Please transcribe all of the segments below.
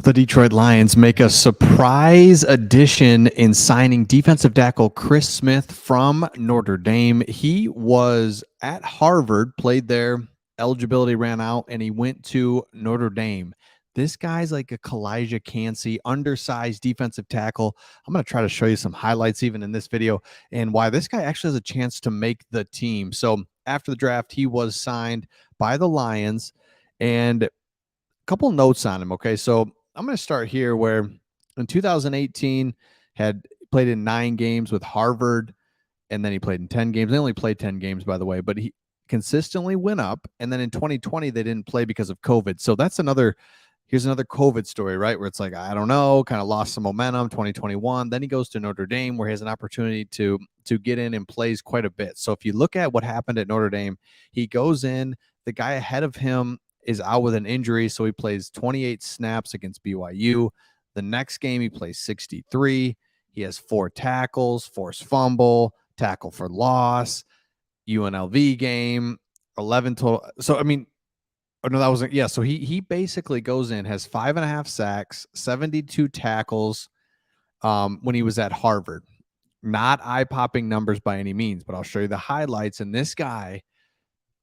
The Detroit Lions make a surprise addition in signing defensive tackle Chris Smith from Notre Dame. He was at Harvard, played there, eligibility ran out, and he went to Notre Dame. This guy's like a Kalijah Cansey, undersized defensive tackle. I'm going to try to show you some highlights even in this video and why this guy actually has a chance to make the team. So after the draft, he was signed by the Lions, and couple notes on him. Okay, so I'm going to start here where in 2018 had played in 9 games with Harvard, and then he played in 10 games. They only played 10 games, by the way, but he consistently went up. And then in 2020 they didn't play because of COVID. So that's another. Here's another COVID story, right? Where it's like, I don't know, kind of lost some momentum. 2021. Then he goes to Notre Dame, where he has an opportunity to get in and plays quite a bit. So if you look at what happened at Notre Dame, he goes in. The guy ahead of him is out with an injury, so he plays 28 snaps against BYU. The next game, he plays 63. He has 4 tackles, forced fumble, tackle for loss, UNLV game, 11 total. So, I mean, oh, no, that wasn't. Yeah, so he basically goes in, has 5.5 sacks, 72 tackles when he was at Harvard. Not eye-popping numbers by any means, but I'll show you the highlights. And this guy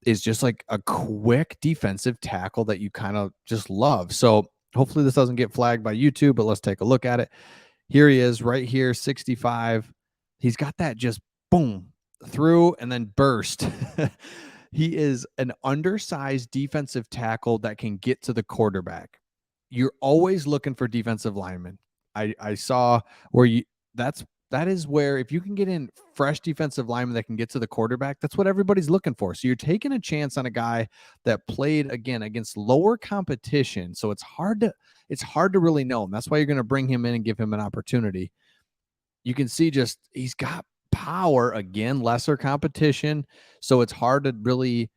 is just like a quick defensive tackle that you kind of just love. So hopefully this doesn't get flagged by YouTube, but let's take a look at it. Here he is right here, 65. He's got that just boom through and then burst. He is an undersized defensive tackle that can get to the quarterback. You're always looking for defensive linemen. I saw where that is where if you can get in fresh defensive linemen that can get to the quarterback, that's what everybody's looking for. So you're taking a chance on a guy that played again against lower competition. So it's hard to really know him. That's why you're going to bring him in and give him an opportunity. You can see just he's got power again, lesser competition. So it's hard to really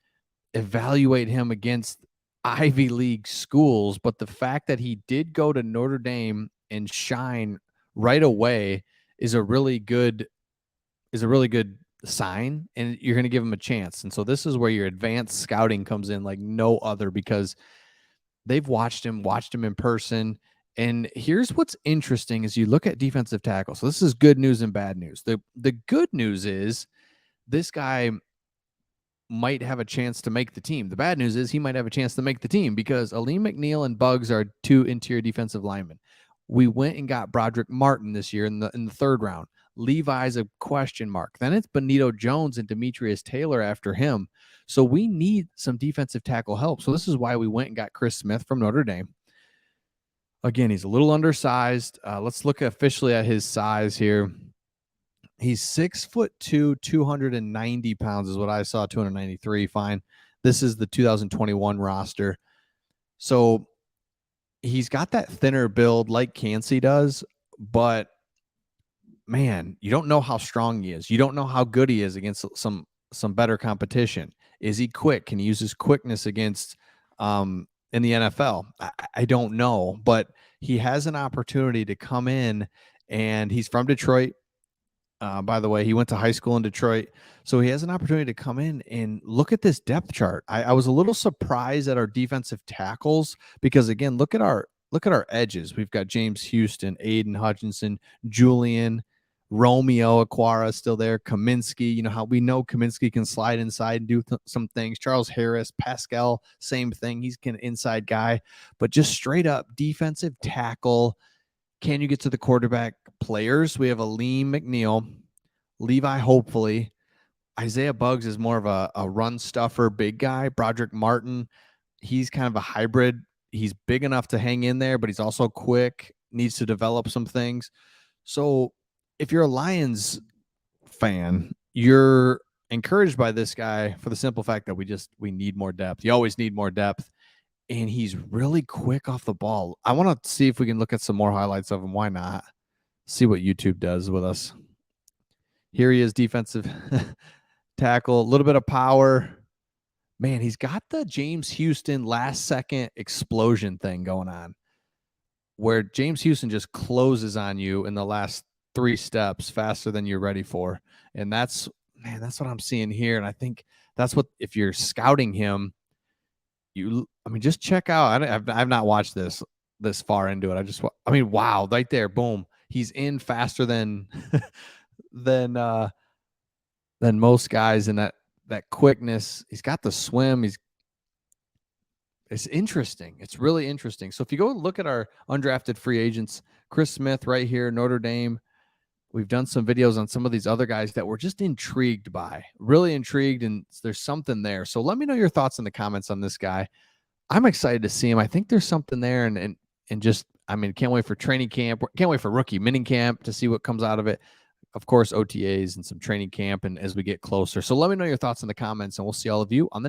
evaluate him against Ivy League schools. But the fact that he did go to Notre Dame and shine right away is a really good sign, and you're going to give him a chance. And so this is where your advanced scouting comes in like no other, because they've watched him in person. And here's what's interesting is you look at defensive tackle. So this is good news and bad news. The good news is this guy might have a chance to make the team. The bad news is he might have a chance to make the team because Aleem McNeil and Buggs are 2 interior defensive linemen. We went and got Broderick Martin this year in the 3rd round. Levi's a question mark. Then it's Benito Jones and Demetrius Taylor after him. So we need some defensive tackle help. So this is why we went and got Chris Smith from Notre Dame. Again, he's a little undersized. Let's look officially at his size here. He's 6'2", 290 pounds is what I saw, 293. Fine. This is the 2021 roster. So he's got that thinner build like Cansey does, but man, you don't know how strong he is. You don't know how good he is against some better competition. Is he quick? Can he use his quickness against in the NFL? I don't know, but he has an opportunity to come in, and he's from Detroit. By the way, he went to high school in Detroit. So he has an opportunity to come in and look at this depth chart. I was a little surprised at our defensive tackles because, again, look at our edges. We've got James Houston, Aiden Hutchinson, Julian, Romeo Aquara still there, Kaminsky. You know how we know Kaminsky can slide inside and do some things. Charles Harris, Pascal, same thing. He's an inside guy. But just straight up defensive tackle, can you get to the quarterback? Players, we have Aleem McNeil, Levi, hopefully. Isaiah Buggs is more of a run stuffer, big guy. Broderick Martin, he's kind of a hybrid. He's big enough to hang in there, but he's also quick, needs to develop some things. So if you're a Lions fan, you're encouraged by this guy for the simple fact that we need more depth. You always need more depth. And he's really quick off the ball. I want to see if we can look at some more highlights of him. Why not? See what YouTube does with us. Here he is, defensive tackle, a little bit of power. Man, he's got the James Houston last second explosion thing going on, where James Houston just closes on you in the last 3 steps faster than you're ready for. And that's what I'm seeing here. And I think that's what, if you're scouting him, just check out. I've not watched this. this far into it. I mean, wow, right there, boom. He's in faster than than uh than most guys, and that quickness. He's got the swim. It's interesting. It's really interesting. So if you go look at our undrafted free agents, Chris Smith right here, Notre Dame. We've done some videos on some of these other guys that we're just intrigued by, really intrigued, and there's something there. So let me know your thoughts in the comments on this guy. I'm excited to see him. I think there's something there, and just, I mean, can't wait for training camp. Can't wait for rookie mini camp to see what comes out of it. Of course, OTAs and some training camp, and as we get closer. So let me know your thoughts in the comments, and we'll see all of you on the